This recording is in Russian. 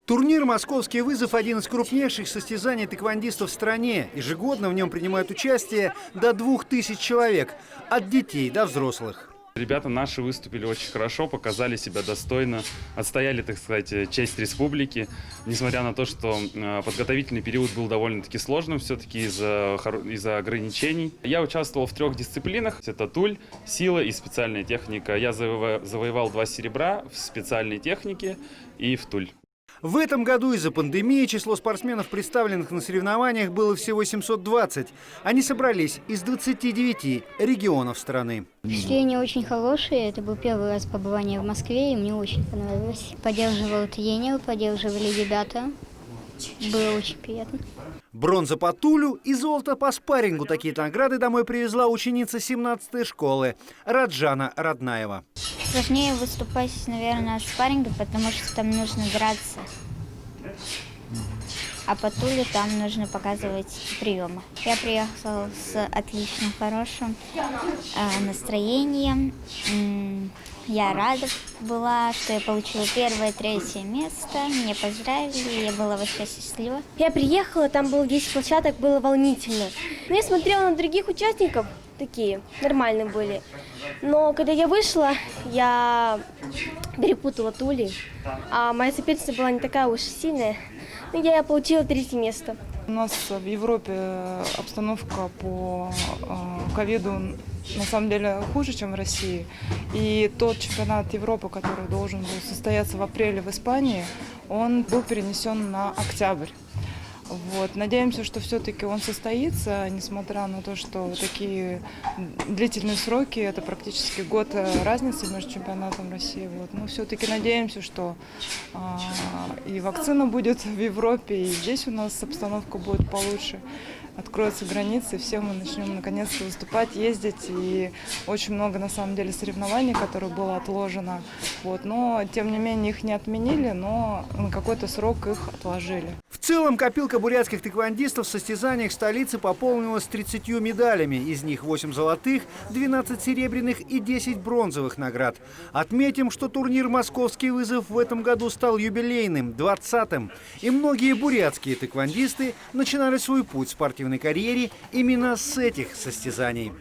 Турнир «Московский вызов» – один из крупнейших состязаний тэквондистов в стране. Ежегодно в нем принимают участие до 2000 человек, от детей до взрослых. Ребята наши выступили очень хорошо, показали себя достойно, отстояли, так сказать, честь республики. Несмотря на то, что подготовительный период был довольно-таки сложным все-таки из-за ограничений. Я участвовал в 3 дисциплинах. Это туль, сила и специальная техника. Я завоевал 2 серебра в специальной технике и в туль. В этом году из-за пандемии число спортсменов, представленных на соревнованиях, было всего 720. Они собрались из 29 регионов страны. Впечатления очень хорошие. Это был первый раз побывание в Москве, и мне очень понравилось. Поддерживал тренер, поддерживали ребята. Было очень приятно. Бронза по тулю и золото по спаррингу. Такие награды домой привезла ученица 17-й школы Раджана Раднаева. Сложнее выступать, наверное, в спарринге, потому что там нужно драться. А по туле там нужно показывать приемы. Я приехала с отличным, хорошим настроением. Я рада была, что я получила 1-е, 3-е место. Меня поздравили, я была вообще счастлива. Я приехала, там было 10 площадок, было волнительно. Но я смотрела на других участников, такие нормальные были. Но когда я вышла, я перепутала тули, а моя соперница была не такая уж сильная. Но я получила 3-е место. У нас в Европе обстановка по ковиду на самом деле хуже, чем в России. И тот чемпионат Европы, который должен был состояться в апреле в Испании, он был перенесен на октябрь. Вот. Надеемся, что все-таки он состоится, несмотря на то, что такие длительные сроки, это практически год разницы между чемпионатом России. Вот. Но все-таки надеемся, что и вакцина будет в Европе, и здесь у нас обстановка будет получше. Откроются границы, все мы начнем наконец-то выступать, ездить. И очень много на самом деле соревнований, которые было отложено. Вот. Но тем не менее их не отменили, но на какой-то срок их отложили. В целом копилка бурятских тэквондистов в состязаниях столицы пополнилась 30 медалями. Из них 8 золотых, 12 серебряных и 10 бронзовых наград. Отметим, что турнир «Московский вызов» в этом году стал юбилейным, 20-м. И многие бурятские тэквондисты начинали свой путь в спортивной карьере именно с этих состязаний.